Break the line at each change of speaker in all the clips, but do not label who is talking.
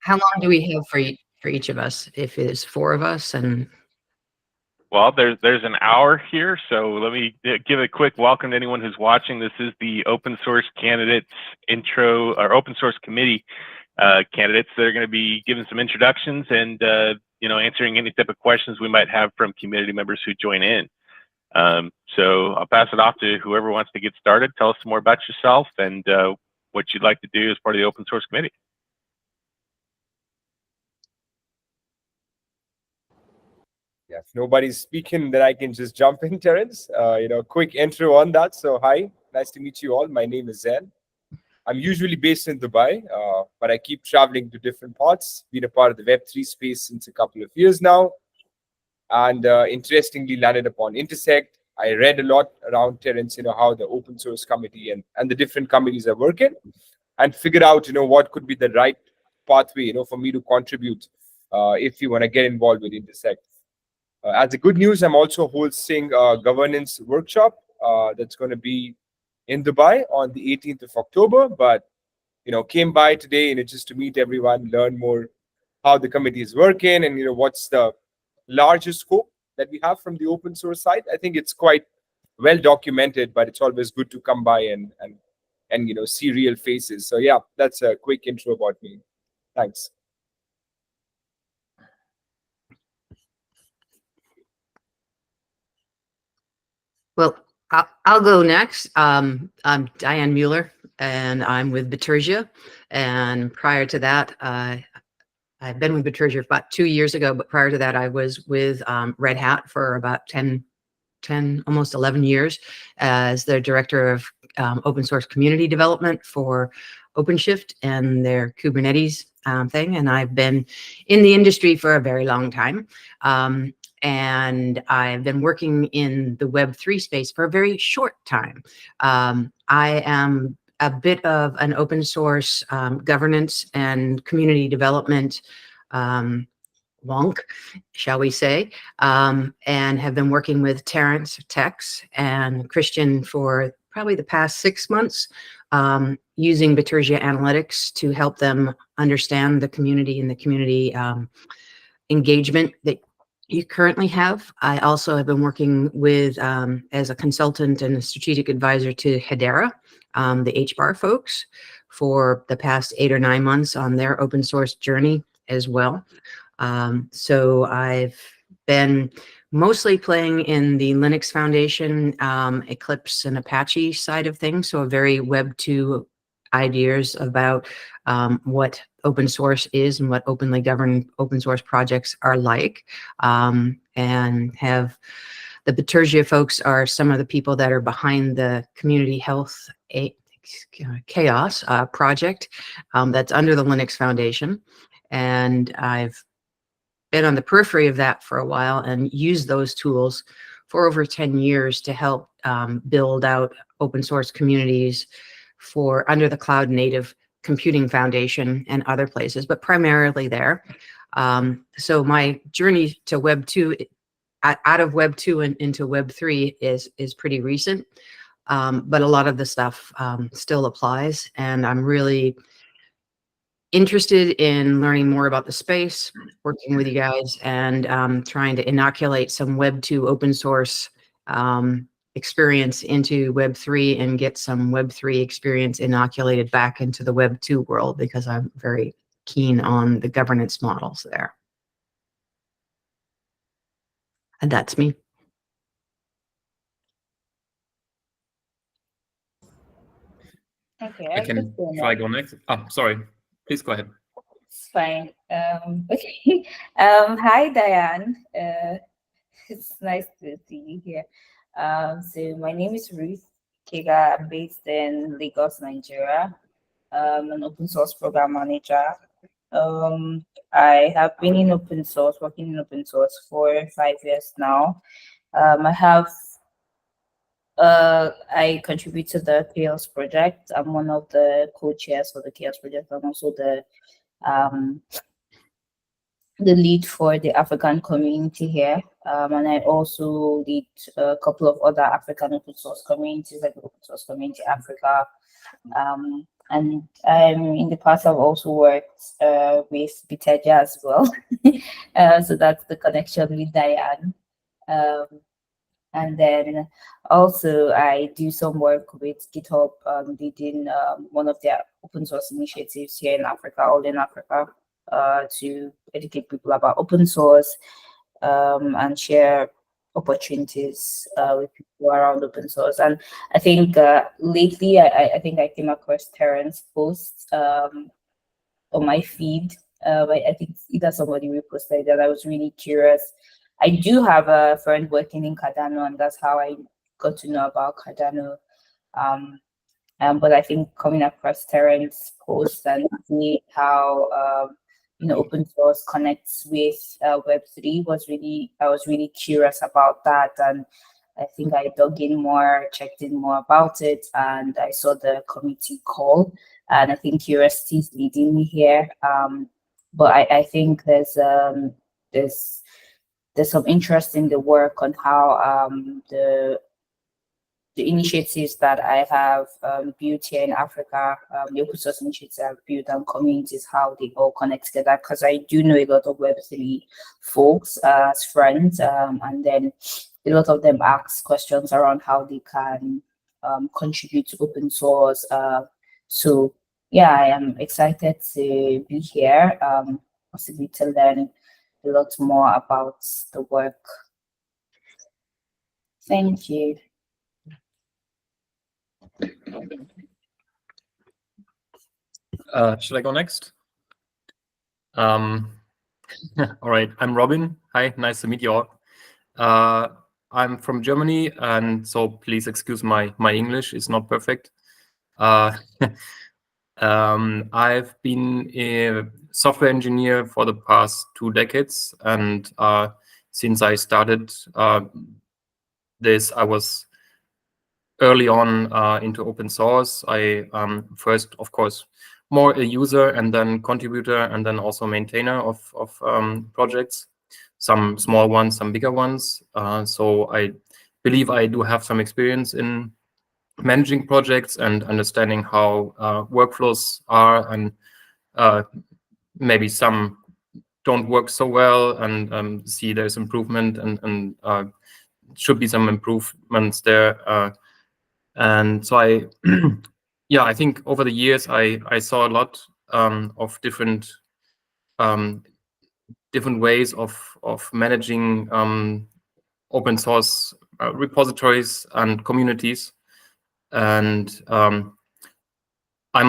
How long do we have for each of us? If it's four of us, and
Well, there's an hour here, so let me give a quick welcome to anyone who's watching. This is the open source candidates intro, or open source committee candidates that are going to be giving some introductions and answering any type of questions we might have from community members who join in. So I'll pass it off to whoever wants to get started. Tell us some more about yourself and what you'd like to do as part of the open source committee.
Yeah, if nobody's speaking, then I can just jump in, Terence. Quick intro on that. So hi, nice to meet you all. My name is Zen. I'm usually based in Dubai, but I keep traveling to different parts. Been a part of the Web3 space since a couple of years now. And interestingly landed upon Intersect. I read a lot around, Terence, how the open source committee and the different committees are working, and figured out, what could be the right pathway, for me to contribute if you want to get involved with Intersect. As a good news, I'm also hosting a governance workshop that's going to be in Dubai on the 18th of October. But, came by today, just to meet everyone, learn more how the committee is working, and, what's the larger scope that we have from the open source side. I think it's quite well documented, but it's always good to come by and see real faces. So yeah, that's a quick intro about me. Thanks.
well, I'll go next. I'm Diane Mueller, and I'm with Bitergia. And prior to that, I've been with Bitergia about 2 years ago, but prior to that, I was with Red Hat for about 10, almost 11 years as the director of open source community development for OpenShift and their Kubernetes thing. And I've been in the industry for a very long time. And I've been working in the Web3 space for a very short time. I am a bit of an open source governance and community development wonk, shall we say, and have been working with Terence Tex and Christian for probably the past 6 months, using Bitergia Analytics to help them understand the community and the community engagement that you currently have. I also have been working with, as a consultant and a strategic advisor to Hedera, the HBAR folks, for the past 8 or 9 months on their open source journey as well. So I've been mostly playing in the Linux Foundation, Eclipse and Apache side of things. So a very Web 2 ideas about what open source is and what openly governed open source projects are like, and have the Bitergia folks are some of the people that are behind the Community Health Chaos project that's under the Linux Foundation. And I've been on the periphery of that for a while and used those tools for over 10 years to help build out open source communities for under the Cloud Native Computing Foundation and other places, but primarily there. So my journey to Web 2, out of Web 2 and into Web 3 is pretty recent, but a lot of the stuff still applies, and I'm really interested in learning more about the space, working with you guys, and trying to inoculate some Web 2 open source experience into Web 3 and get some Web 3 experience inoculated back into the Web 2 world, because I'm very keen on the governance models there. And that's me.
Okay,
Shall I go next? Oh, sorry. Please go ahead.
It's fine. Okay. Hi, Diane. It's nice to see you here. So my name is Ruth Kega. I'm based in Lagos, Nigeria. I'm an open source program manager. I have been in open source, working in open source for 5 years now. I contribute to the Chaos Project. I'm one of the co-chairs for the Chaos Project. I'm also the lead for the African community here. And I also lead a couple of other African open source communities, like Open Source Community Africa, And in the past, I've also worked with Biteja as well. So that's the connection with Diane. And then also I do some work with GitHub, leading one of their open source initiatives here in Africa, all in Africa, to educate people about open source and share opportunities with people around open source. And I think lately, I think I came across Terence posts on my feed. I think either somebody reposted that. I was really curious. I do have a friend working in Cardano, and that's how I got to know about Cardano. But I think coming across Terence posts and see how open source connects with Web3 I was really curious about that, and I think I dug in more, checked in more about it, and I saw the committee call, and I think curiosity is leading me here. But I think there's some interest in the work on how the initiatives that I have built here in Africa, the open source initiatives I've built and communities, how they all connect together. Because I do know a lot of Web3 folks as friends, and then a lot of them ask questions around how they can contribute to open source. So yeah, I am excited to be here, possibly to learn a lot more about the work. Thank you.
Should I go next? All right, I'm Robin. Hi, nice to meet you all. I'm from Germany, and so please excuse my English is not perfect. I've been a software engineer for the past 2 decades, and since I started this, I was early on into open source. I first, of course, more a user and then contributor and then also maintainer of projects, some small ones, some bigger ones. So I believe I do have some experience in managing projects and understanding how workflows are, and maybe some don't work so well, and see there's improvement and should be some improvements there. And so I think over the years I saw a lot of different ways of managing open source repositories and communities. And I'm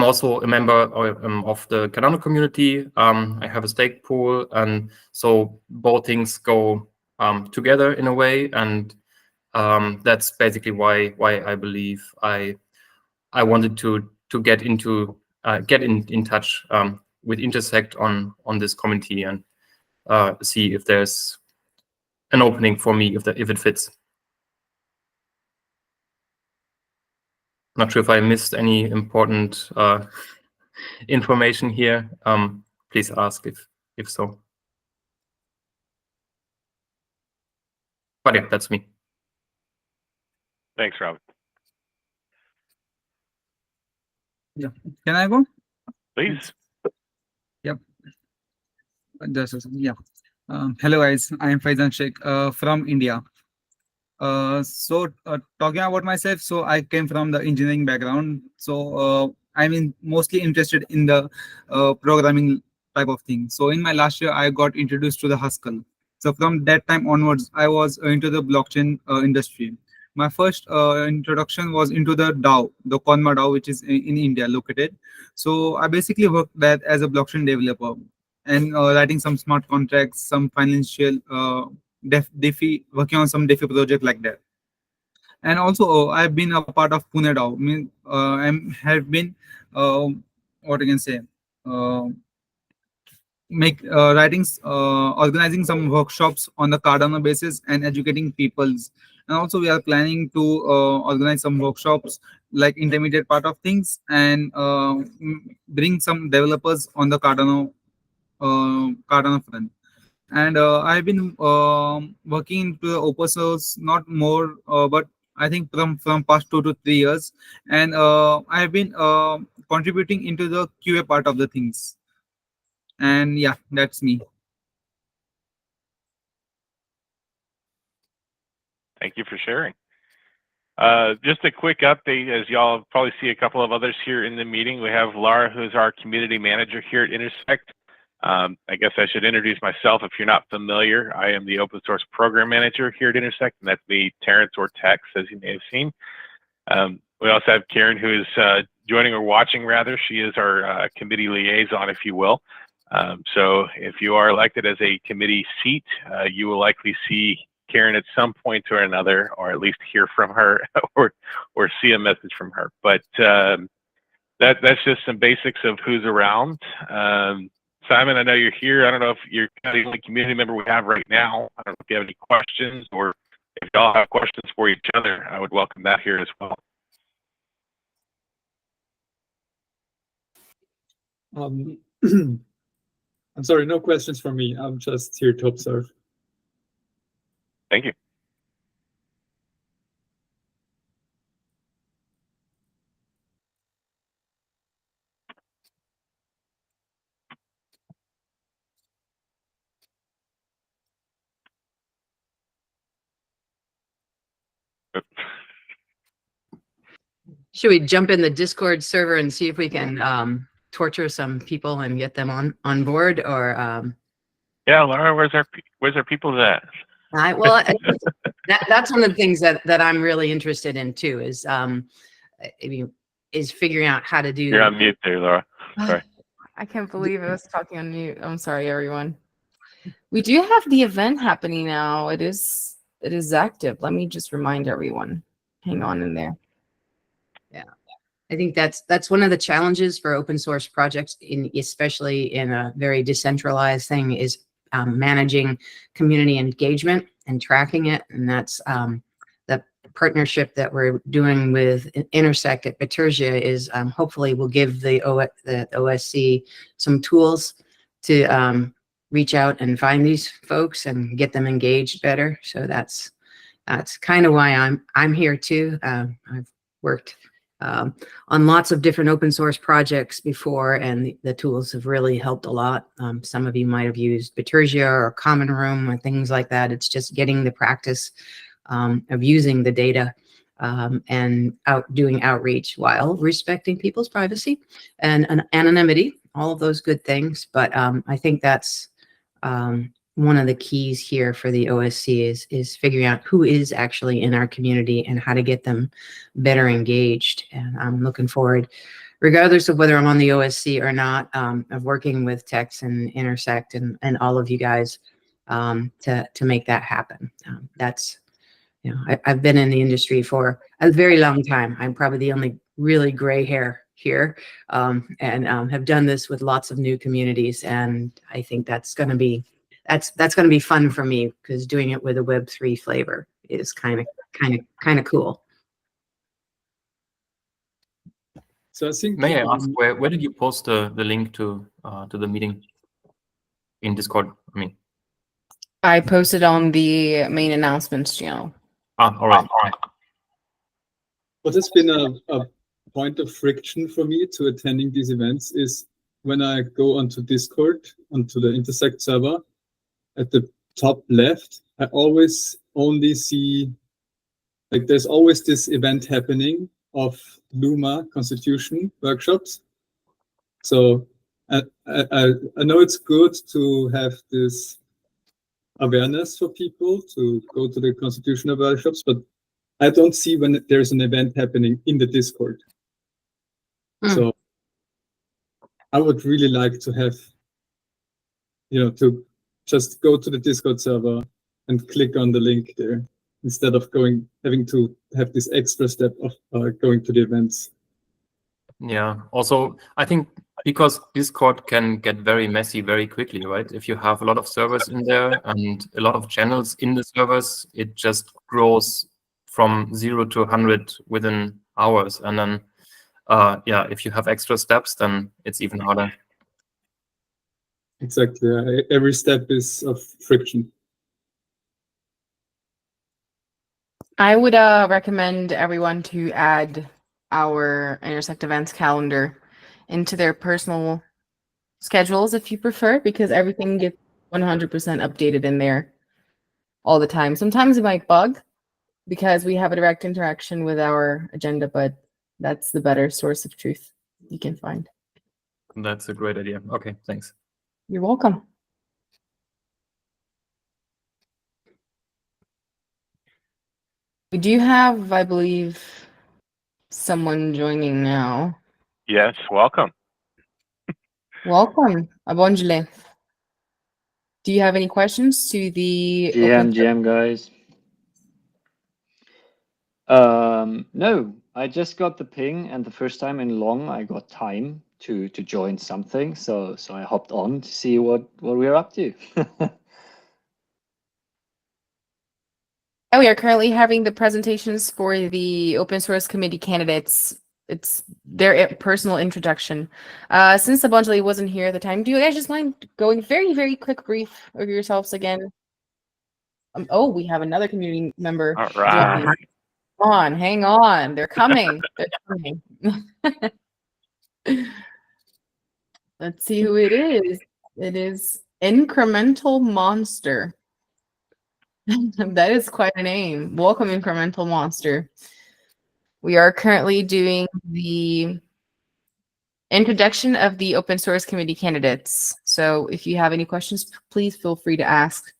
also a member of the Cardano community. I have a stake pool, and so both things go together in a way. And that's basically why I believe I wanted to get into get in touch with Intersect on this committee and see if there's an opening for me if it fits. Not sure if I missed any important information here. Please ask if so. But yeah, that's me.
Thanks, Robin.
Yeah. Can I go?
Please.
Yep. Yeah. Hello guys, I am Faizan Sheikh from India. So talking about myself, so I came from the engineering background. So I'm mostly interested in the programming type of thing. So in my last year, I got introduced to the Haskell. So from that time onwards, I was into the blockchain industry. My first introduction was into the DAO, the Conma DAO, which is in India located. So I basically worked there as a blockchain developer and writing some smart contracts, some financial DeFi, working on some DeFi project like that. And also I've been a part of Pune DAO. I have been what I can say, organizing some workshops on the Cardano basis and educating peoples. And also we are planning to organize some workshops like intermediate part of things and bring some developers on the Cardano front. And I've been working into the open source, not more, but I think from past 2 to 3 years, and I have been contributing into the QA part of the things. And yeah, that's me.
Thank you for sharing. Just a quick update, as y'all probably see a couple of others here in the meeting. We have Laura, who's our community manager here at Intersect. I guess I should introduce myself if you're not familiar. I am the open source program manager here at Intersect, and that's me, Terrence or Tex, as you may have seen. We also have Karen, who is joining or watching rather. She is our committee liaison, if you will. So if you are elected as a committee seat, you will likely see Karen at some point or another, or at least hear from her or see a message from her. But that's just some basics of who's around. Simon, I know you're here. I don't know if you're kind of the only community member we have right now. I don't know if you have any questions, or if y'all have questions for each other, I would welcome that here as well.
I'm sorry, no questions for me. I'm just here to observe.
Thank you.
Should we jump in the Discord server and see if we can torture some people and get them on board, or
Yeah, Laura, where's our people at?
That's one of the things that I'm really interested in too, is is figuring out how to do.
You're on mute there, Laura. Sorry.
I can't believe I was talking on mute. I'm sorry, everyone. We do have the event happening now. It is active. Let me just remind everyone. Hang on in there.
Yeah, I think that's one of the challenges for open source projects, especially in a very decentralized thing, is managing community engagement and tracking it. And that's the partnership that we're doing with Intersect at Bitergia is hopefully will give the OSC some tools to reach out and find these folks and get them engaged better. So that's kind of why I'm here too. I've worked on lots of different open source projects before, and the tools have really helped a lot. Some of you might have used Bitergia or Common Room or things like that. It's just getting the practice of using the data and doing outreach while respecting people's privacy and anonymity, all of those good things. But I think that's one of the keys here for the OSC is figuring out who is actually in our community and how to get them better engaged. And I'm looking forward, regardless of whether I'm on the OSC or not, of working with Tex and Intersect and all of you guys to make that happen. That's, you know, I've been in the industry for a very long time. I'm probably the only really gray hair here, and have done this with lots of new communities. And I think that's going to be fun for me, because doing it with a Web3 flavor is kind of cool.
So I think.
May I ask, where did you post the link to the meeting in Discord? I mean,
I posted on the main announcements channel.
all right.
What has been a point of friction for me to attending these events is when I go onto Discord, onto the Intersect server, at the top left, I always only see, like, there's always this event happening of Luma Constitution workshops. So I know it's good to have this awareness for people to go to the constitutional workshops, but I don't see when there's an event happening in the Discord. So I would really like to have, to just go to the Discord server and click on the link there, instead of having to have this extra step of going to the events.
Yeah. Also, I think because Discord can get very messy very quickly, right? If you have a lot of servers in there and a lot of channels in the servers, it just grows from 0 to 100 within hours. And then, if you have extra steps, then it's even harder.
Exactly. Every step is of friction.
I would recommend everyone to add our Intersect events calendar into their personal schedules if you prefer, because everything gets 100% updated in there all the time. Sometimes it might bug because we have a direct interaction with our agenda, but that's the better source of truth you can find.
That's a great idea. Okay, thanks.
You're welcome. We do have, I believe, someone joining now.
Yes, welcome.
Welcome, Abonjile. Do you have any questions to the
GM guys. No, I just got the ping, and the first time in long I got time to join something, so I hopped on to see what we're up to.
We are currently having the presentations for the open source committee candidates. It's their personal introduction. Since Abonjile wasn't here at the time, do you guys just mind going very, very quick brief of yourselves again? Oh, we have another community member.
All right.
Hang on. They're coming. They're coming. Let's see who it is. It is Incremental Monster. That is quite a name. Welcome, Incremental Monster. We are currently doing the introduction of the open source committee candidates. So if you have any questions, please feel free to ask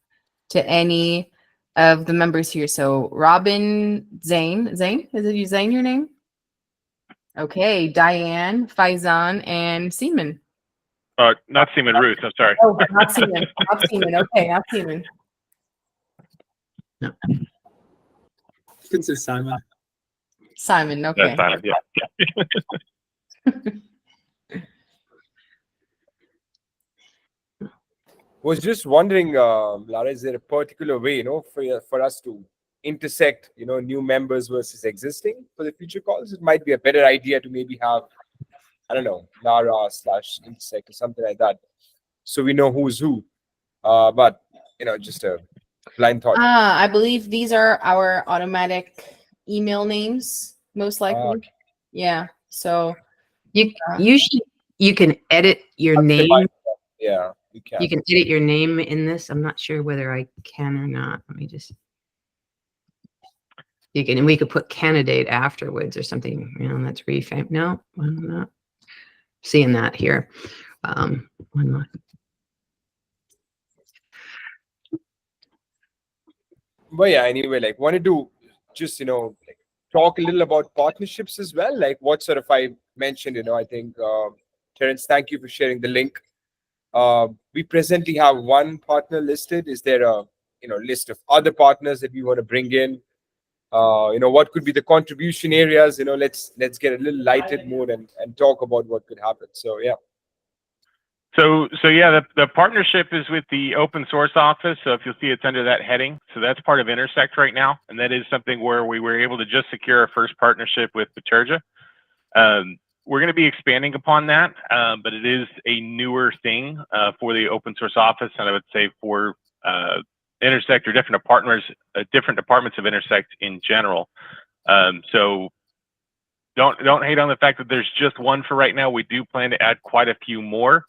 to any of the members here. So Robin, Zane, is it Zane your name? Okay, Diane, Faizan, and Seaman.
Not Seaman, Ruth. I'm sorry.
Oh, not Seaman. Not Seaman. Okay, not Seaman.
You can say Simon.
Simon, okay.
That's fine. Yeah.
Was just wondering, Lara, is there a particular way, for us to intersect, new members versus existing for the future calls? It might be a better idea to maybe have, I don't know, Lara/intersect or something like that, so we know who's who. But just a blind thought.
I believe these are our automatic email names, most likely.
Okay.
Yeah. So
You can edit your
That's the
name.
mind. Yeah, you can.
You can edit your name in this. I'm not sure whether I can or not. Let me just. You can, and we could put candidate afterwards or something. That's refame. No, I'm not seeing that here. One more.
But yeah, anyway, wanted to just talk a little about partnerships as well. Like what sort of I mentioned, I think Terence, thank you for sharing the link. We presently have one partner listed. Is there a list of other partners that we want to bring in? What could be the contribution areas? Let's get a little lighted mood and talk about what could happen. So yeah.
So yeah, the partnership is with the open source office. So if you'll see, it's under that heading. So that's part of Intersect right now, and that is something where we were able to just secure our first partnership with Bitergia. We're going to be expanding upon that, but it is a newer thing for the open source office, and I would say for Intersect or different departments of Intersect in general. So don't hate on the fact that there's just one for right now. We do plan to add quite a few more.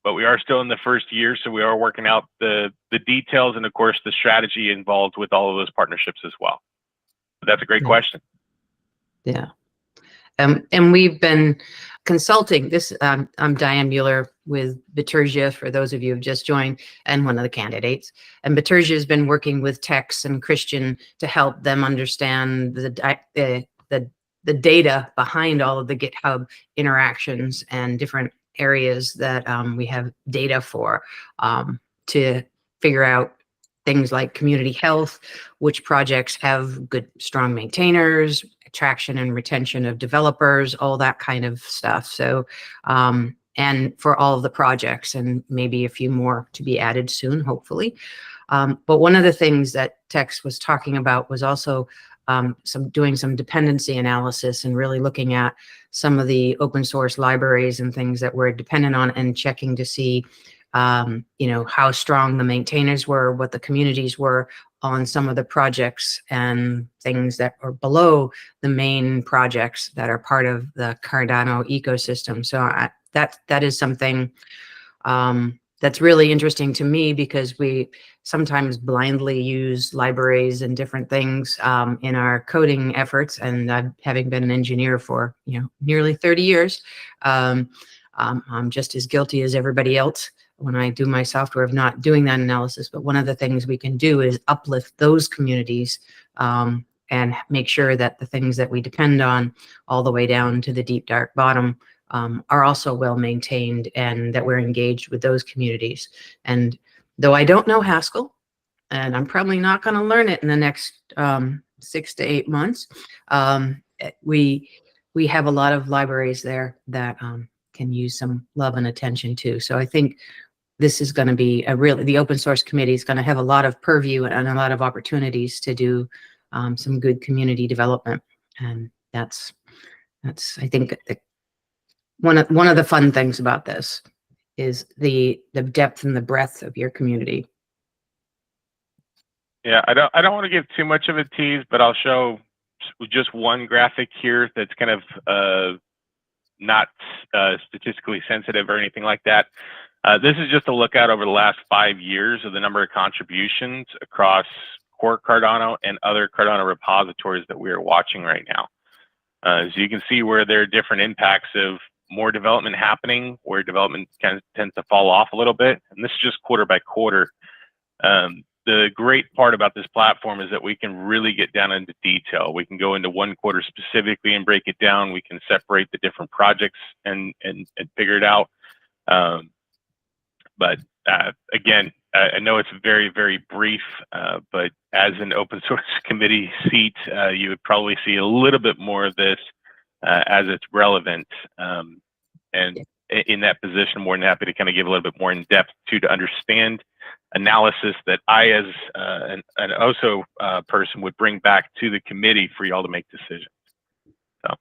But we are still in the first year, so we are working out the details and, of course, the strategy involved with all of those partnerships as well. But that's a great question.
Yeah. And we've been consulting this. I'm Diane Mueller with Bitergia, for those of you who've just joined, and one of the candidates. And Bitergia has been working with Tex and Christian to help them understand the data behind all of the GitHub interactions and different areas that we have data for, to figure out things like community health, which projects have good, strong maintainers, attraction and retention of developers, all that kind of stuff. So, and for all of the projects, and maybe a few more to be added soon, hopefully. But one of the things that Tex was talking about was also doing some dependency analysis and really looking at some of the open source libraries and things that we're dependent on, and checking to see you know, how strong the maintainers were, what the communities were on some of the projects and things that are below the main projects that are part of the Cardano ecosystem. So that is something that's really interesting to me, because we sometimes blindly use libraries and different things in our coding efforts. And having been an engineer for, you know, nearly 30 years, I'm just as guilty as everybody else when I do my software of not doing that analysis. But one of the things we can do is uplift those communities and make sure that the things that we depend on all the way down to the deep, dark bottom are also well maintained, and that we're engaged with those communities. And though I don't know Haskell, and I'm probably not going to learn it in the next 6 to 8 months, we have a lot of libraries there that can use some love and attention too. So I think this is going to be the open source committee is going to have a lot of purview and a lot of opportunities to do some good community development. And that's I think one of the fun things about this is the depth and the breadth of your community.
Yeah, I don't want to give too much of a tease, but I'll show just one graphic here that's kind of not statistically sensitive or anything like that. This is just a look at over the last 5 years of the number of contributions across core Cardano and other Cardano repositories that we are watching right now. So you can see where there are different impacts of more development happening, where development tends to fall off a little bit. And this is just quarter by quarter. The great part about this platform is that we can really get down into detail. We can go into one quarter specifically and break it down. We can separate the different projects and figure it out. But again, I know it's very, very brief, but as an open source committee seat, you would probably see a little bit more of this as it's relevant. And in that position, more than happy to kind of give a little bit more in depth to understand analysis that I, as an OSO person, would bring back to the committee for y'all to make decisions. So.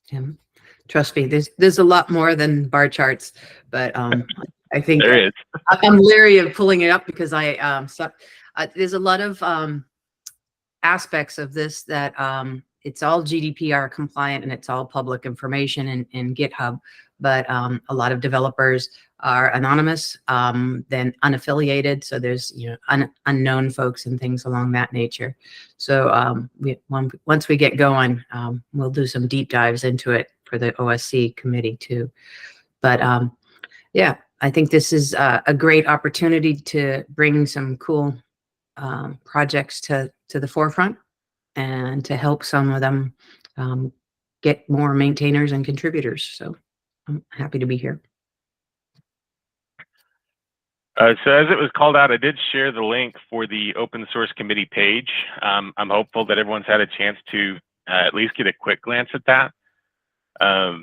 Tim, trust me, there's a lot more than bar charts, but I think
there is.
I'm leery of pulling it up because there's a lot of aspects of this that it's all GDPR compliant and it's all public information in GitHub, but a lot of developers are anonymous, then unaffiliated. So there's, you know, unknown folks and things along that nature. So once we get going, we'll do some deep dives into it for the OSC committee too. But yeah, I think this is a great opportunity to bring some cool projects to the forefront and to help some of them get more maintainers and contributors. So I'm happy to be here.
So as it was called out, I did share the link for the open source committee page. I'm hopeful that everyone's had a chance to at least get a quick glance at that.
Why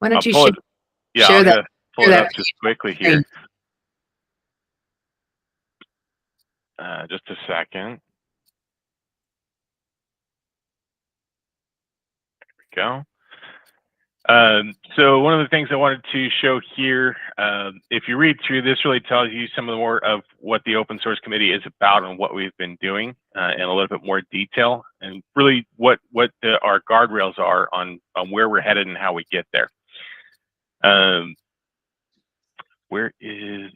don't you
share that? Pull it up just quickly here. Just a second. There we go. So one of the things I wanted to show here, if you read through this, really tells you some of the more of what the open source committee is about and what we've been doing in a little bit more detail, and really what our guardrails are on where we're headed and how we get there. Where is,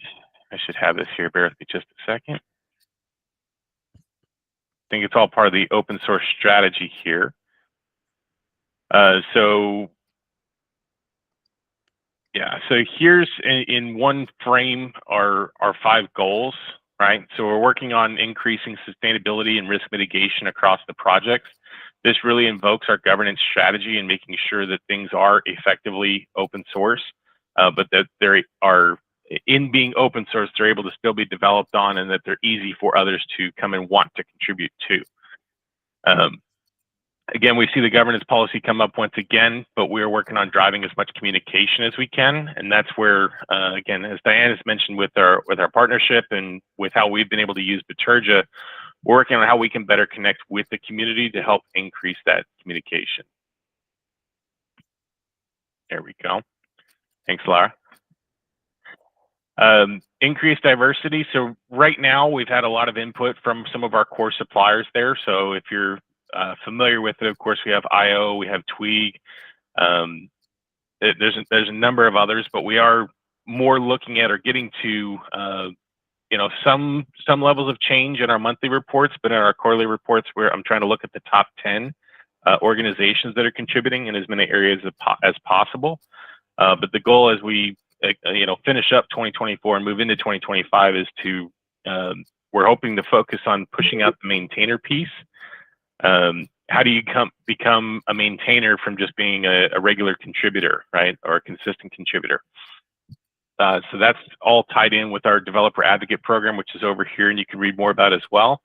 I should have this here, bear with me just a second. I think it's all part of the open source strategy here. So here's in one frame our 5 goals, right? So we're working on increasing sustainability and risk mitigation across the projects. This really invokes our governance strategy and making sure that things are effectively open source, but that they are, in being open source, they're able to still be developed on, and that they're easy for others to come and want to contribute to. Again, we see the governance policy come up once again, but we're working on driving as much communication as we can. And that's where, again, as Diane has mentioned with our partnership and with how we've been able to use Bitergia, we're working on how we can better connect with the community to help increase that communication. There we go. Thanks, Lara. Increased diversity. So right now we've had a lot of input from some of our core suppliers there. So if you're familiar with it, of course, we have IO, we have Tweeg. There's a number of others, but we are more looking at or getting to some levels of change in our monthly reports, but in our quarterly reports, where I'm trying to look at the top 10 organizations that are contributing in as many areas as possible. But the goal as we finish up 2024 and move into 2025 is to we're hoping to focus on pushing out the maintainer piece. How do you become a maintainer from just being a regular contributor, right, or a consistent contributor? So that's all tied in with our developer advocate program, which is over here, and you can read more about as well.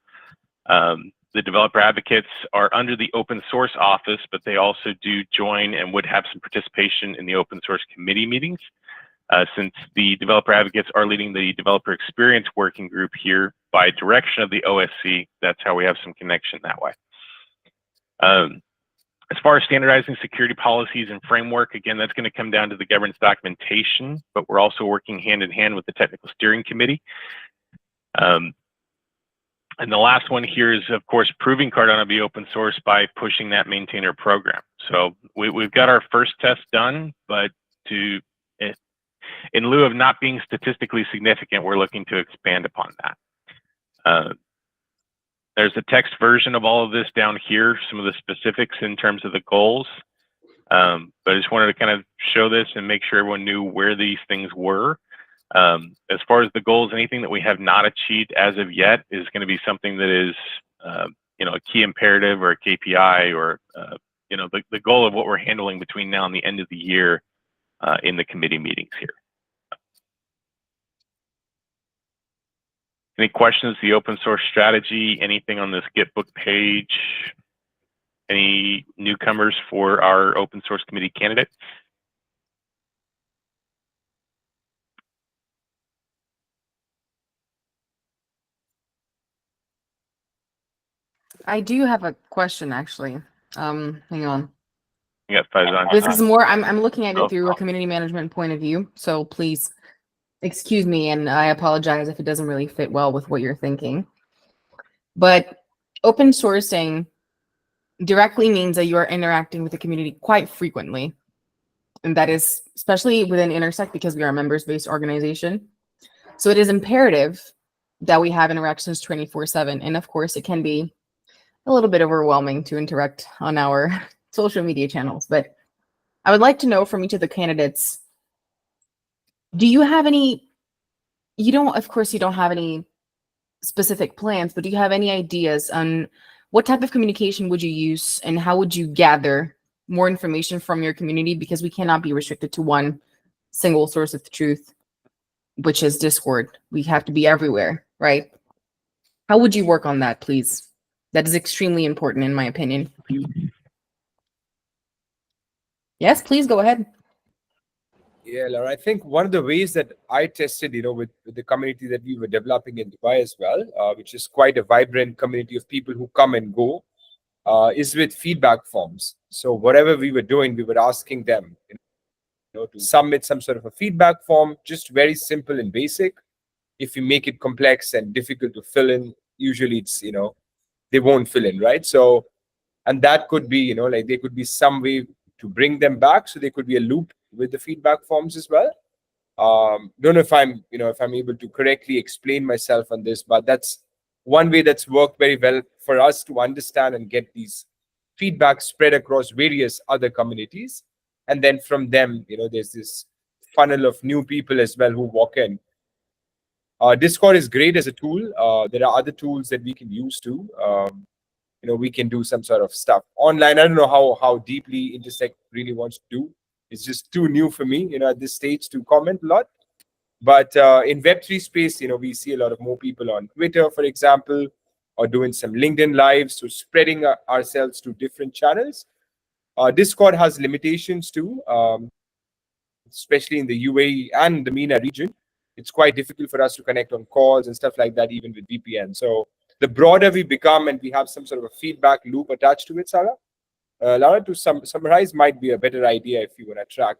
The developer advocates are under the open source office, but they also do join and would have some participation in the open source committee meetings. Since the developer advocates are leading the developer experience working group here by direction of the OSC, that's how we have some connection that way. As far as standardizing security policies and framework, again, that's going to come down to the governance documentation, but we're also working hand in hand with the technical steering committee. And the last one here is, of course, proving Cardano to be open source by pushing that maintainer program. So we've got our first test done, but in lieu of not being statistically significant, we're looking to expand upon that. There's a text version of all of this down here, some of the specifics in terms of the goals. But I just wanted to kind of show this and make sure everyone knew where these things were. As far as the goals, anything that we have not achieved as of yet is going to be something that is, a key imperative or a KPI or, the goal of what we're handling between now and the end of the year in the committee meetings here. Any questions? The open source strategy, anything on this Gitbook page? Any newcomers for our open source committee candidates?
I do have a question, actually. Hang on.
You got Faizan.
This is more, I'm looking at it through a community management point of view, so please excuse me, and I apologize if it doesn't really fit well with what you're thinking. But open sourcing directly means that you are interacting with the community quite frequently. And that is especially within Intersect, because we are a members-based organization. So it is imperative that we have interactions 24/7. And of course, it can be a little bit overwhelming to interact on our social media channels. But I would like to know from each of the candidates, do you have any, of course, you don't have any specific plans, but do you have any ideas on what type of communication would you use and how would you gather more information from your community? Because we cannot be restricted to one single source of truth, which is Discord. We have to be everywhere, right? How would you work on that, please? That is extremely important, in my opinion. Yes, please go ahead.
Yeah, Laura, I think one of the ways that I tested, with the community that we were developing in Dubai as well, which is quite a vibrant community of people who come and go, is with feedback forms. So whatever we were doing, we were asking them, to submit some sort of a feedback form, just very simple and basic. If you make it complex and difficult to fill in, usually it's, they won't fill in, right? So, and that could be, like there could be some way to bring them back. So there could be a loop with the feedback forms as well. Don't know if I'm able to correctly explain myself on this, but that's one way that's worked very well for us to understand and get these feedback spread across various other communities. And then from them, there's this funnel of new people as well who walk in. Discord is great as a tool. There are other tools that we can use too. We can do some sort of stuff online. I don't know how deeply Intersect really wants to do. It's just too new for me, at this stage to comment a lot. But in Web3 space, we see a lot of more people on Twitter, for example, or doing some LinkedIn lives, so spreading ourselves to different channels. Discord has limitations too, especially in the UAE and the MENA region. It's quite difficult for us to connect on calls and stuff like that, even with VPN. So the broader we become and we have some sort of a feedback loop attached to it, Sarah, Lara, to summarize, might be a better idea if you want to track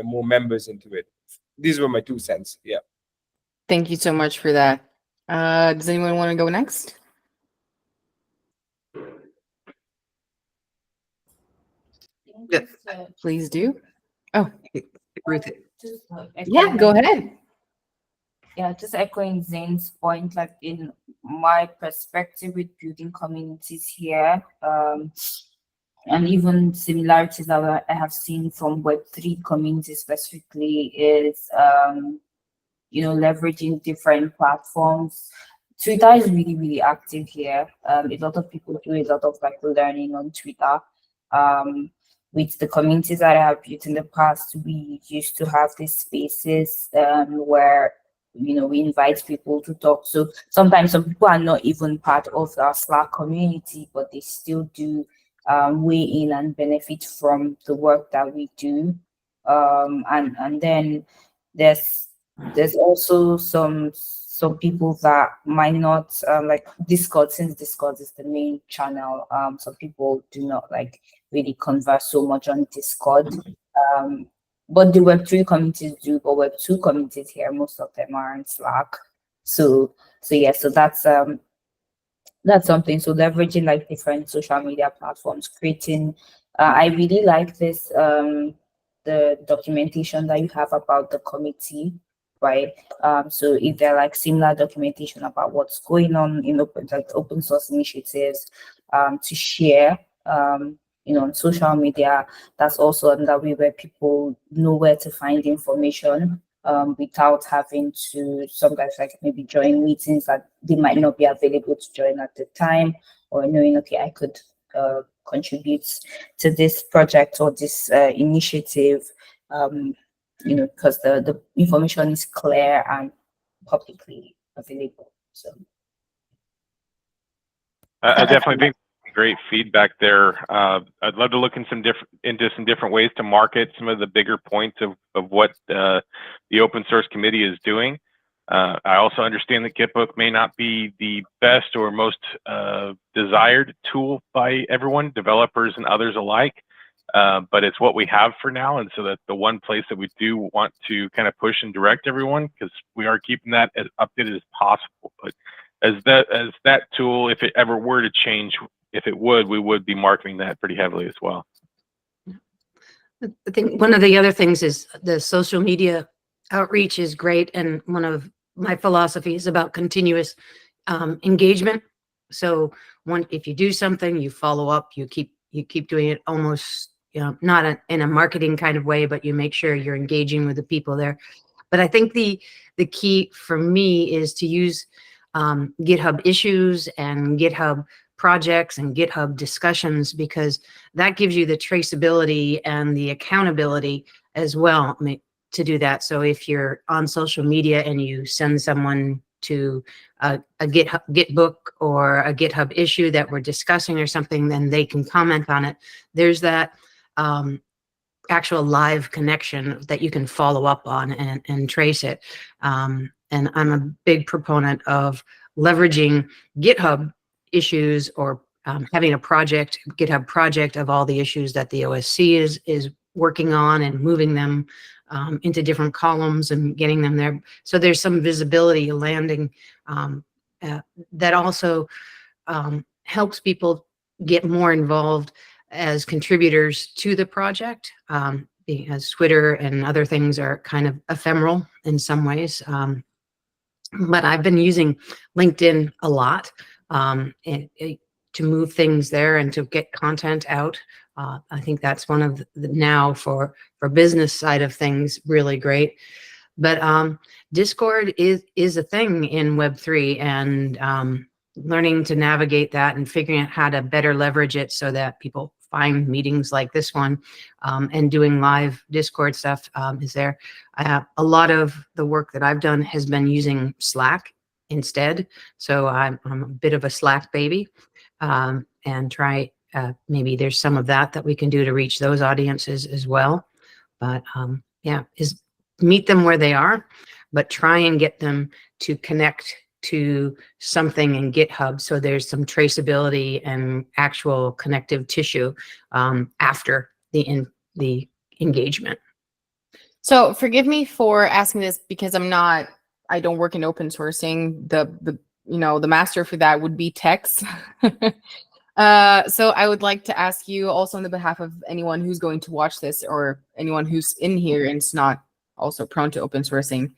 more members into it. These were my 2 cents. Yeah.
Thank you so much for that. Does anyone want to go next?
Yeah.
Please do. Oh,
Ruth.
yeah, go ahead.
Yeah, just echoing Zane's point, like in my perspective with building communities here, and even similarities that I have seen from Web3 communities specifically is, leveraging different platforms. Twitter is really, really active here. A lot of people do a lot of like learning on Twitter. With the communities that I have built in the past, we used to have these spaces where we invite people to talk. So sometimes some people are not even part of our Slack community, but they still do weigh in and benefit from the work that we do. And then there's also some people that might not like Discord, since Discord is the main channel. Some people do not like really converse so much on Discord. But the Web3 communities do, but Web2 communities here, most of them are in Slack. So that's something. So leveraging like different social media platforms, creating. I really like this the documentation that you have about the committee, right? So if there are like similar documentation about what's going on in open source initiatives, to share. On social media, that's also another way where people know where to find information without having to sometimes like maybe join meetings that they might not be available to join at the time, or knowing, okay, I could contribute to this project or this initiative, because the information is clear and publicly available. So
I definitely think great feedback there. I'd love to look into some different ways to market some of the bigger points of what the open source committee is doing. I also understand that Gitbook may not be the best or most desired tool by everyone, developers and others alike, but it's what we have for now. And so that's the one place that we do want to kind of push and direct everyone, because we are keeping that as updated as possible. But as that tool, if it ever were to change, if it would, we would be marketing that pretty heavily as well.
I think one of the other things is the social media outreach is great. And one of my philosophies about continuous engagement. So if you do something, you follow up, you keep doing it, almost, not in a marketing kind of way, but you make sure you're engaging with the people there. But I think the key for me is to use GitHub issues and GitHub projects and GitHub discussions, because that gives you the traceability and the accountability as well to do that. So if you're on social media and you send someone to a Gitbook or a GitHub issue that we're discussing or something, then they can comment on it. There's that actual live connection that you can follow up on and trace it. And I'm a big proponent of leveraging GitHub issues, or having a GitHub project of all the issues that the OSC is working on, and moving them into different columns and getting them there. So there's some visibility landing that also helps people get more involved as contributors to the project, because Twitter and other things are kind of ephemeral in some ways. But I've been using LinkedIn a lot to move things there and to get content out. I think that's one of the now for business side of things, really great. But Discord is a thing in Web3, and learning to navigate that and figuring out how to better leverage it so that people find meetings like this one, and doing live Discord stuff is there. A lot of the work that I've done has been using Slack instead. So I'm a bit of a Slack baby, and try, maybe there's some of that we can do to reach those audiences as well. But yeah, is meet them where they are, but try and get them to connect to something in GitHub, so there's some traceability and actual connective tissue after the engagement.
So forgive me for asking this because I don't work in open sourcing. The master for that would be Tex. So I would like to ask you also on the behalf of anyone who's going to watch this or anyone who's in here and is not also prone to open sourcing.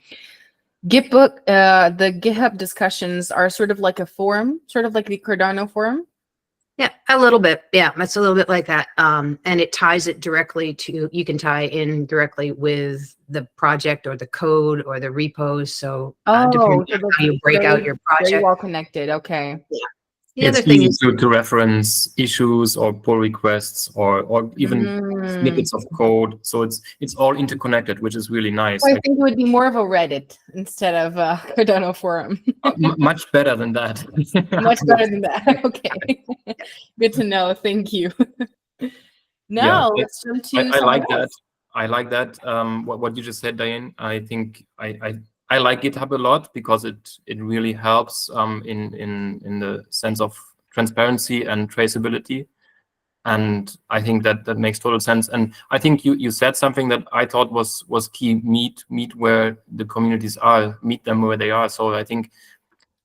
Gitbook, the GitHub discussions are sort of like a forum, sort of like the Cardano forum.
Yeah, a little bit. Yeah, it's a little bit like that. And it ties it directly to, you can tie in directly with the project or the code or the repos. So depending on how you break out your project.
Very well connected. Okay.
Yeah. The
It's
other thing
easy
is,
to reference issues or pull requests or even snippets of code. So it's all interconnected, which is really nice.
I think it would be more of a Reddit instead of a Cardano forum.
Much better than that.
Much better than that. Okay. Good to know. Thank you. Now let's jump to
I like that. I like that. What you just said, Diane. I think I like GitHub a lot because it really helps in the sense of transparency and traceability. And I think that makes total sense. And I think you said something that I thought was key. Meet where the communities are, meet them where they are. So I think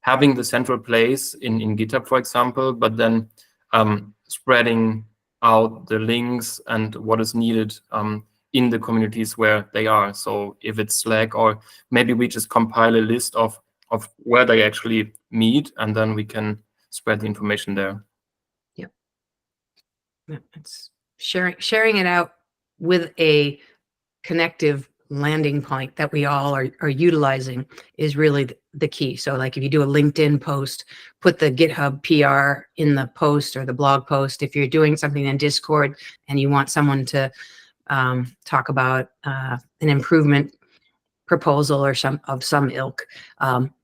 having the central place in GitHub, for example, but then spreading out the links and what is needed in the communities where they are. So if it's Slack, or maybe we just compile a list of where they actually meet, and then we can spread the information there.
it's sharing it out with a connective landing point that we all are utilizing is really the key. So like if you do a LinkedIn post, put the GitHub PR in the post or the blog post. If you're doing something in Discord and you want someone to talk about an improvement proposal or some ilk,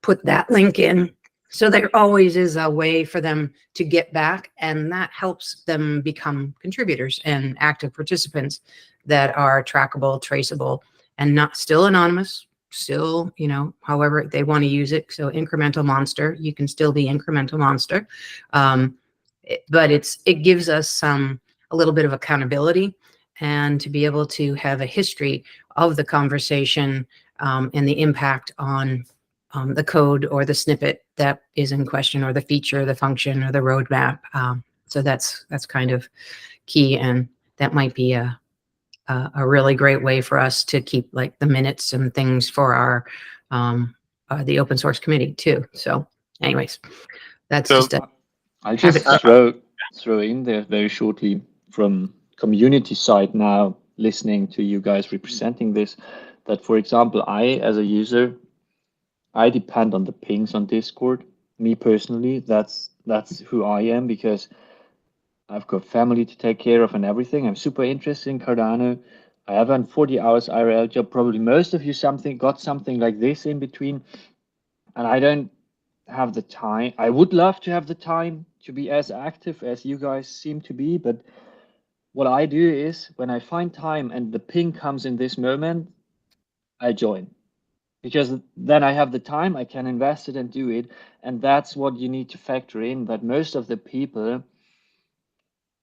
put that link in. So there always is a way for them to get back, and that helps them become contributors and active participants that are trackable, traceable, and not still anonymous, still, however they want to use it. So Incremental Monster, you can still be Incremental Monster. But it gives us a little bit of accountability, and to be able to have a history of the conversation and the impact on the code or the snippet that is in question, or the feature, the function, or the roadmap. So that's kind of key, and that might be a really great way for us to keep like the minutes and things for our the open source committee too. So anyways, that's
So-
just a
I'll just throw in there very shortly from community side now, listening to you guys representing this, that for example, I as a user, I depend on the pings on Discord. Me personally, that's who I am, because I've got family to take care of and everything. I'm super interested in Cardano. I have a 40 hours IRL job. Probably most of you got something like this in between, and I don't have the time. I would love to have the time to be as active as you guys seem to be, but what I do is when I find time and the ping comes in this moment, I join. Because then I have the time, I can invest it and do it. And that's what you need to factor in, that most of the people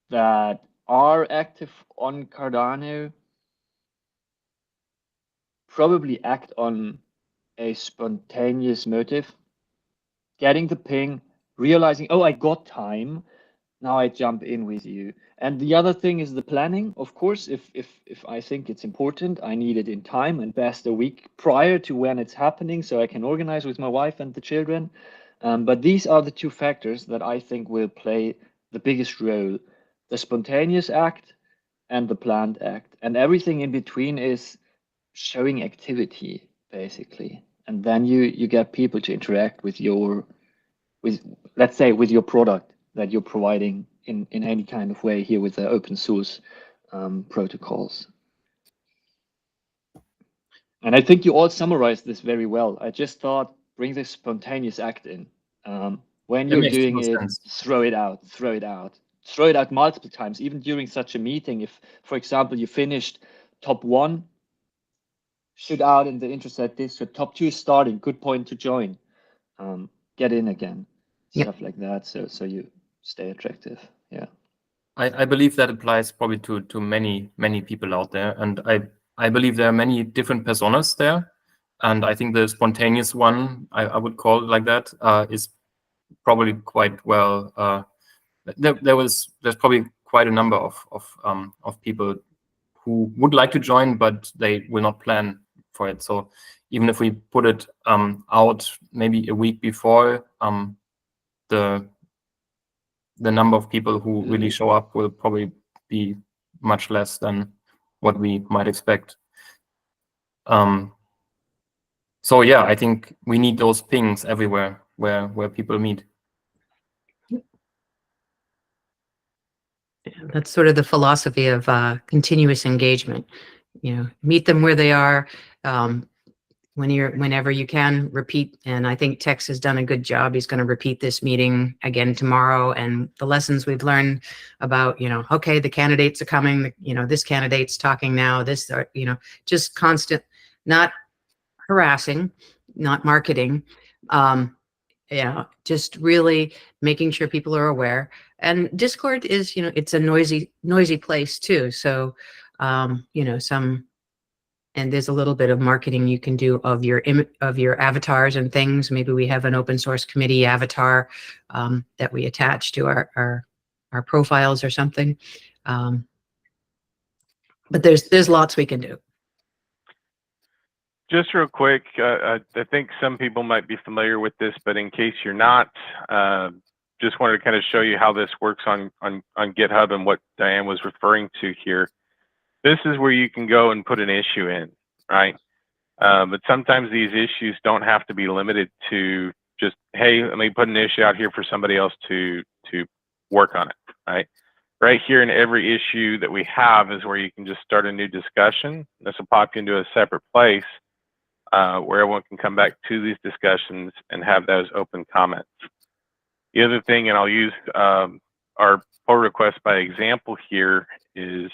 that are active on Cardano probably act on a spontaneous motive. Getting the ping, realizing, oh, I got time, now I jump in with you. And the other thing is the planning. Of course, if I think it's important, I need it in time, and best a week prior to when it's happening, so I can organize with my wife and the children. But these are the two factors that I think will play the biggest role: the spontaneous act and the planned act. And everything in between is showing activity, basically. And then you get people to interact with let's say with your product that you're providing in any kind of way here with the open source protocols. And I think you all summarized this very well. I just thought, bring this spontaneous act in. When you're doing it, throw it out multiple times, even during such a meeting. If, for example, you finished top 1, shoot out in the Introsite Discord, top 2 is starting, good point to join. Get in again, stuff like that. So you stay attractive. Yeah.
I believe that applies probably to many people out there, and I believe there are many different personas there, and I think the spontaneous one, I would call it like that, is probably quite well. There's probably quite a number of people who would like to join, but they will not plan for it. So even if we put it out maybe a week before, the number of people who really show up will probably be much less than what we might expect. So yeah, I think we need those pings everywhere where people meet.
That's sort of the philosophy of continuous engagement. You know, meet them where they are. Whenever you can, repeat. And I think Tex has done a good job. He's going to repeat this meeting again tomorrow, and the lessons we've learned about, you know, okay, the candidates are coming, you know, this candidate's talking now, this, you know, just constant, not harassing, not marketing, yeah, just really making sure people are aware. And Discord is, you know, it's a noisy place too. So, you know, and there's a little bit of marketing you can do of your avatars and things. Maybe we have an open source committee avatar that we attach to our profiles or something. But there's lots we can do.
Just real quick, I think some people might be familiar with this, but in case you're not, just wanted to kind of show you how this works on GitHub and what Diane was referring to here. This is where you can go and put an issue in, right? But sometimes these issues don't have to be limited to just, hey, let me put an issue out here for somebody else to work on it, right? Right here in every issue that we have is where you can just start a new discussion. This will pop you into a separate place where everyone can come back to these discussions and have those open comments. The other thing, and I'll use our pull request by example here, is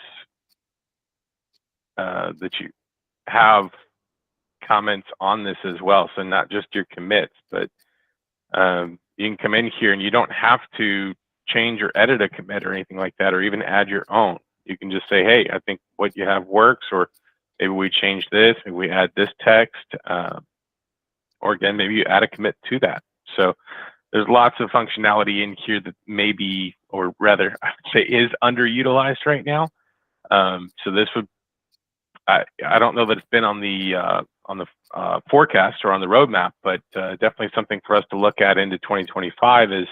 that you have comments on this as well. So not just your commits, but you can come in here and you don't have to change or edit a commit or anything like that, or even add your own. You can just say, hey, I think what you have works, or maybe we change this, maybe we add this text, or again, maybe you add a commit to that. So there's lots of functionality in here that maybe, or rather I would say is underutilized right now. So this would, I don't know that it's been on the forecast or on the roadmap, but definitely something for us to look at into 2025 is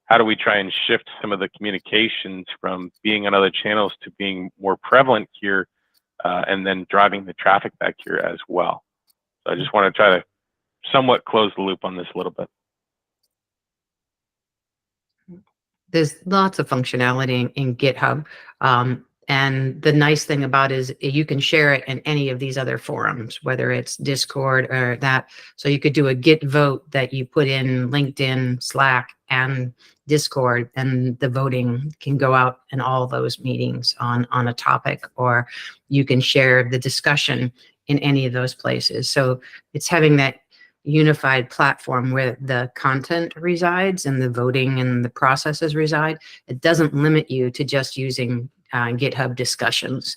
how do we try and shift some of the communications from being on other channels to being more prevalent here, and then driving the traffic back here as well. So I just want to try to somewhat close the loop on this a little bit.
There's lots of functionality in GitHub. And the nice thing about it is you can share it in any of these other forums, whether it's Discord or that. So you could do a Git vote that you put in LinkedIn, Slack, and Discord, and the voting can go out in all those meetings on a topic, or you can share the discussion in any of those places. So it's having that unified platform where the content resides and the voting and the processes reside. It doesn't limit you to just using GitHub discussions.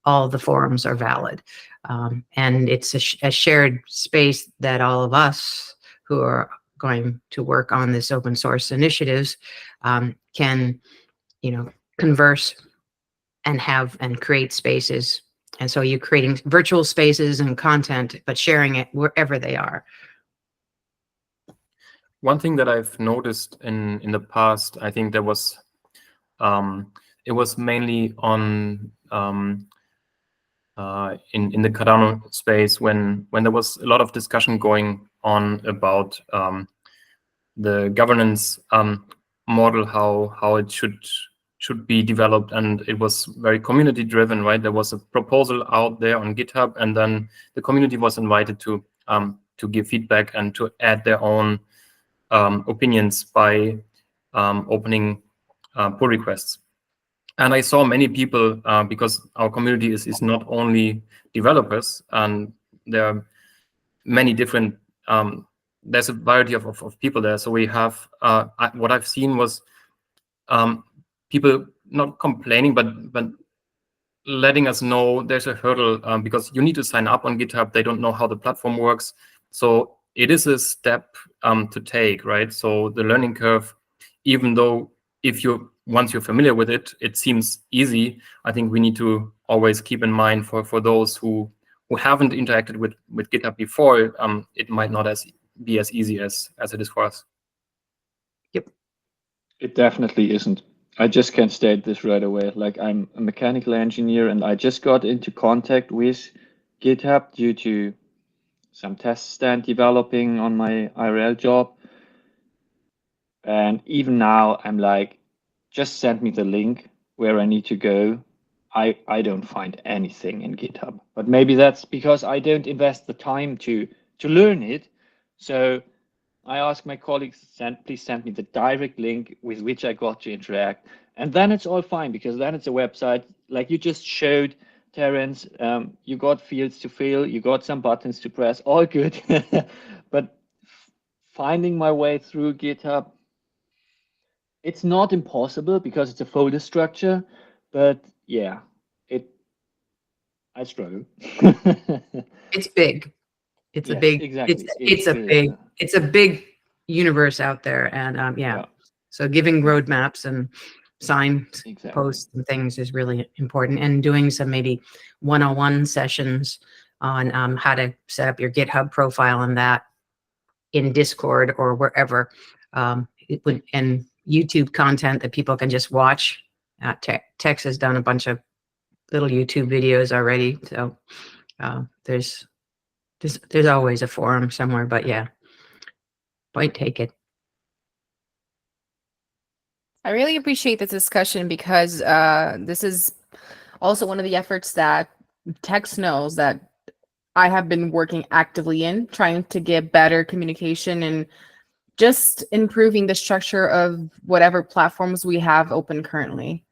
All the forums are valid. And it's a shared space that all of us who are going to work on this open source initiatives can, you know, converse and have and create spaces. And so you're creating virtual spaces and content, but sharing it wherever they are.
One thing that I've noticed in the past, I think there was, it was mainly on in the Cardano space when there was a lot of discussion going on about the governance model, how it should be developed, and it was very community driven, right? There was a proposal out there on GitHub, and then the community was invited to give feedback and to add their own opinions by opening pull requests. And I saw many people, because our community is not only developers, and there are many different, there's a variety of people there. So we have, what I've seen was people not complaining, but letting us know there's a hurdle because you need to sign up on GitHub. They don't know how the platform works. So it is a step to take, right? So the learning curve, even though once you're familiar with it, it seems easy. I think we need to always keep in mind for those who haven't interacted with GitHub before, it might not be as easy as it is for us.
It definitely isn't. I just can state this right away. Like, I'm a mechanical engineer and I just got into contact with GitHub due to some test stand developing on my IRL job. And even now I'm like, just send me the link where I need to go. I don't find anything in GitHub, but maybe that's because I don't invest the time to learn it. So I ask my colleagues, please send me the direct link with which I got to interact. And then it's all fine, because then it's a website like you just showed, Terence. You got fields to fill, you got some buttons to press, all good. But finding my way through GitHub, it's not impossible because it's a folder structure, but yeah, I struggle.
It's big. It's a
Yes,
big,
exactly.
it's a big universe out there. And yeah. So giving roadmaps and sign posts and things is really important, and doing some maybe one-on-one sessions on how to set up your GitHub profile and that in Discord or wherever. And YouTube content that people can just watch. Tex has done a bunch of little YouTube videos already. So there's always a forum somewhere, but yeah, point taken.
I really appreciate this discussion because this is also one of the efforts that Tex knows that I have been working actively in, trying to get better communication and just improving the structure of whatever platforms we have open currently,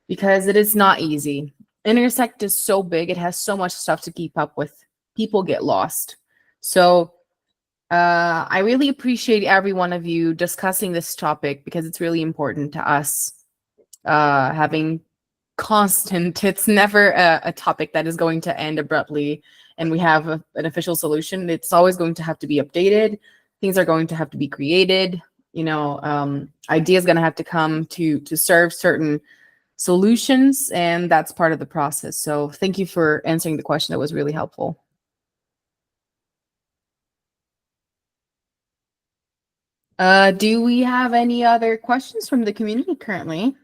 because it is not easy. Intersect is so big, it has so much stuff to keep up with. People get lost. So I really appreciate every one of you discussing this topic, because it's really important to us. Having constant, it's never a topic that is going to end abruptly and we have an official solution. It's always going to have to be updated. Things are going to have to be created. Ideas going to have to come to serve certain solutions, and that's part of the process. So thank you for answering the question. That was really helpful. Do we have any other questions from the community currently?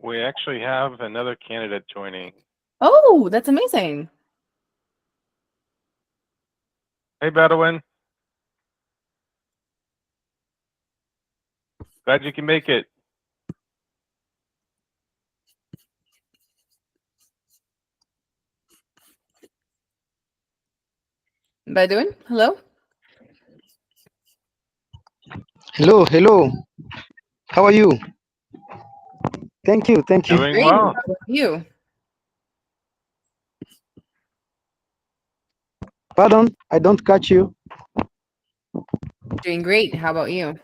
We actually have another candidate joining.
Oh, that's amazing.
Hey, Bedouin. Glad you can make it.
Bedouin, hello?
Hello. How are you? Thank you.
Doing
Great.
well.
How about you?
Pardon, I don't catch you.
Doing great. How about you?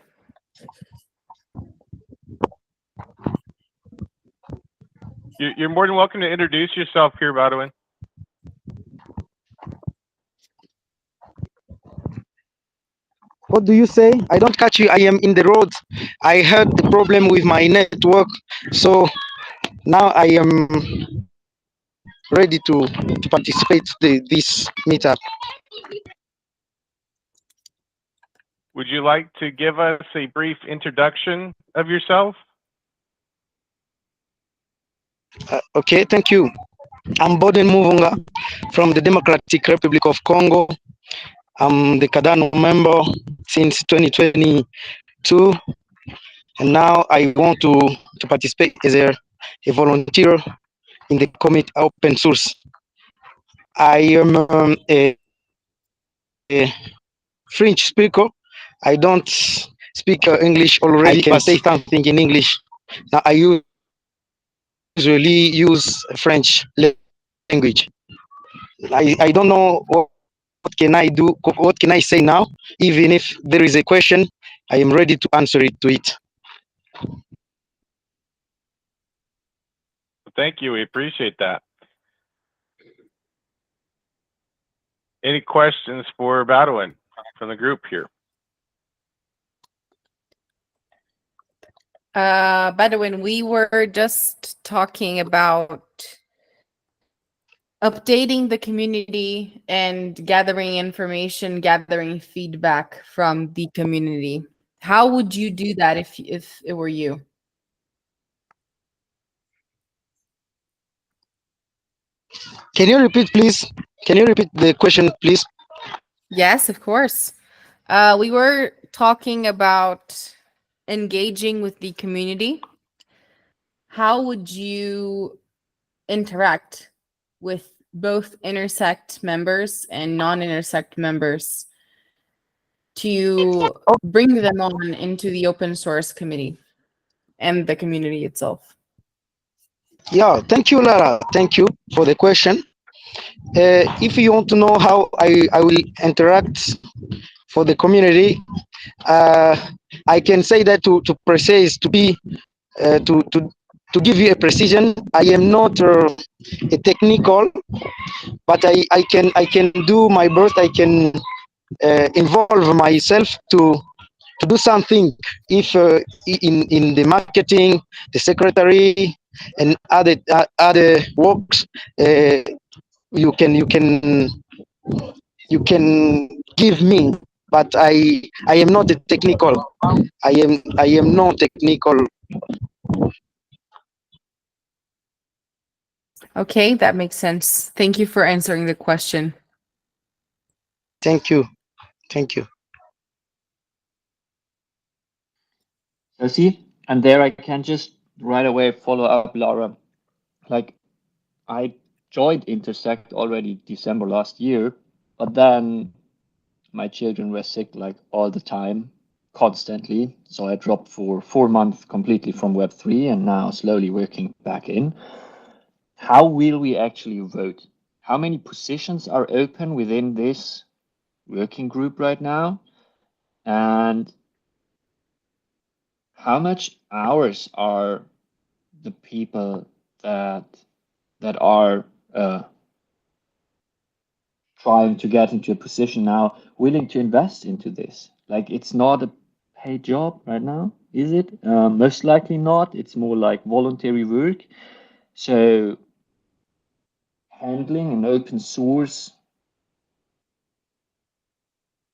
You're more than welcome to introduce yourself here, Bedouin.
What do you say? I don't catch you. I am in the road. I heard the problem with my network. So now I am ready to participate this meetup.
Would you like to give us a brief introduction of yourself?
Okay, thank you. I'm Boden Muvunga from the Democratic Republic of Congo. I'm the Cardano member since 2022, and now I want to participate as a volunteer in the commit open source. I am a French speaker. I don't speak English already. I can say something in English. Now I usually use French language. I don't know what can I do, what can I say now. Even if there is a question, I am ready to answer it to it.
Thank you. We appreciate that. Any questions for Badawin from the group here?
By the way, we were just talking about updating the community and gathering information, gathering feedback from the community. How would you do that if it were you?
Can you repeat, please? Can you repeat the question, please?
Yes, of course. We were talking about engaging with the community. How would you interact with both Intersect members and non-Intersect members to bring them on into the open source committee and the community itself?
Yeah, thank you, Lara. Thank you for the question. If you want to know how I will interact for the community, I can say that to precise, to be to give you a precision, I am not a technical, but I can do my best. I can involve myself to do something. If in the marketing, the secretary, and other works, you can give me. But I am not a technical. I am not technical.
Okay, that makes sense. Thank you for answering the question.
Thank you. Thank you.
So see, and there I can just right away follow up, Laura. Like, I joined Intersect already December last year, but then my children were sick like all the time, constantly. So I dropped for 4 months completely from Web3 and now slowly working back in. How will we actually vote? How many positions are open within this working group right now? And how much hours are the people that are trying to get into a position now willing to invest into this? Like, it's not a paid job right now, is it? Most likely not. It's more like voluntary work. So handling an open source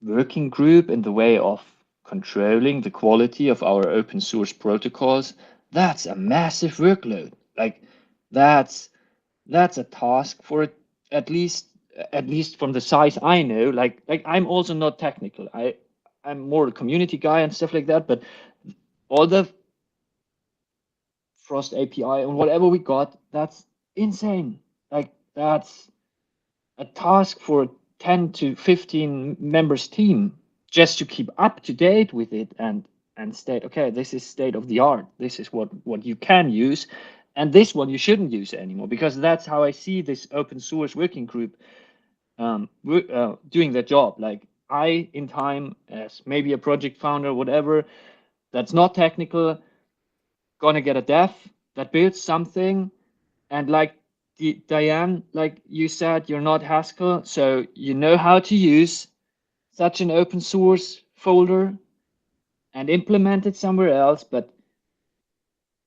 working group in the way of controlling the quality of our open source protocols, that's a massive workload. Like, that's a task for at least from the size I know. Like I'm also not technical. I'm more a community guy and stuff like that, but all the Frost API and whatever we got, that's insane. Like, that's a task for a 10 to 15 members team just to keep up to date with it and state, okay, this is state of the art. This is what you can use. And this one you shouldn't use anymore, because that's how I see this open source working group doing their job. Like, I, in time, as maybe a project founder, whatever, that's not technical, gonna get a dev that builds something. And like Diane, like you said, you're not Haskell, so you know how to use such an open source folder and implement it somewhere else. But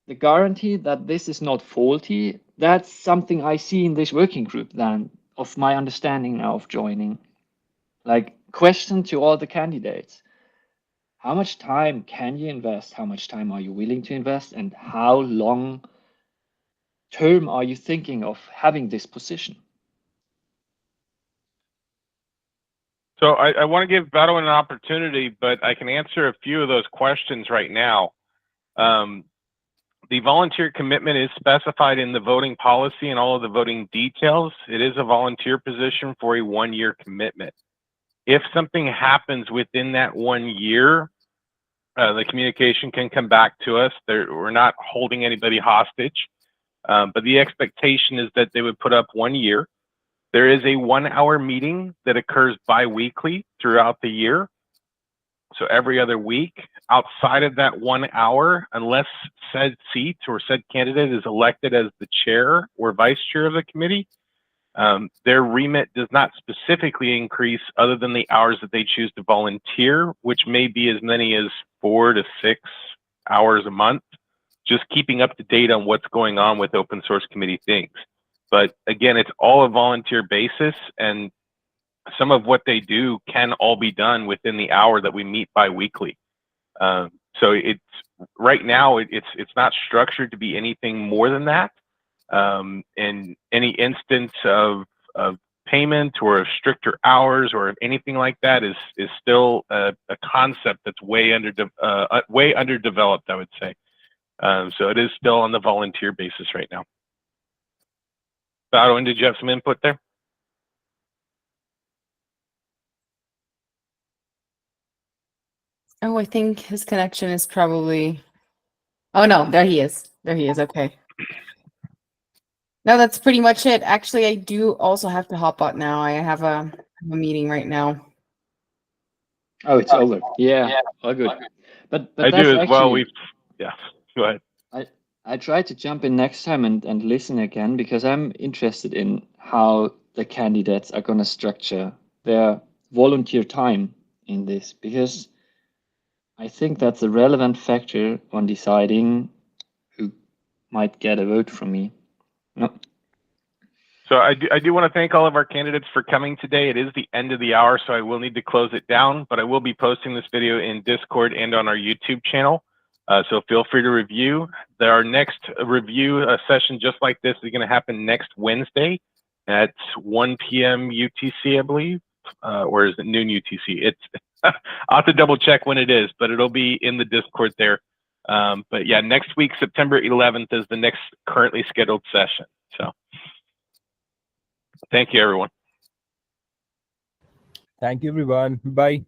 the guarantee that this is not faulty, that's something I see in this working group then, of my understanding now of joining. Like, question to all the candidates: how much time can you invest? How much time are you willing to invest? And how long term are you thinking of having this position?
So I want to give Badawin an opportunity, but I can answer a few of those questions right now. The volunteer commitment is specified in the voting policy and all of the voting details. It is a volunteer position for a 1-year commitment. If something happens within that 1 year, the communication can come back to us. We're not holding anybody hostage, but the expectation is that they would put up 1 year. There is a 1-hour meeting that occurs bi-weekly throughout the year. So every other week. Outside of that 1 hour, unless said seat or said candidate is elected as the chair or vice chair of the committee, Their remit does not specifically increase other than the hours that they choose to volunteer, which may be as many as 4 to 6 hours a month, just keeping up to date on what's going on with open source committee things. But again, it's all a volunteer basis, and some of what they do can all be done within the hour that we meet bi-weekly. So it's right now it's not structured to be anything more than that. And any instance of payment or of stricter hours or anything like that is still a concept that's way underdeveloped, I would say. So it is still on the volunteer basis right now. Baldwin, did you have some input there?
Oh, I think his connection is probably. Oh no, there he is. There he is. Okay. No, that's pretty much it. Actually, I do also have to hop out now. I have a meeting right now.
Oh, it's over. Yeah, all good. But
I
that's
do as well.
actually,
Yeah, go ahead.
I try to jump in next time and listen again, because I'm interested in how the candidates are going to structure their volunteer time in this, because I think that's a relevant factor on deciding who might get a vote from me. No.
So I do want to thank all of our candidates for coming today. It is the end of the hour, so I will need to close it down, but I will be posting this video in Discord and on our YouTube channel. So feel free to review. Our next review session just like this is going to happen next Wednesday at 1 p.m. UTC, I believe, or is it noon UTC? I'll have to double check when it is, but it'll be in the Discord there. But yeah, next week, September 11th is the next currently scheduled session. So thank you, everyone.
Thank you, everyone. Bye.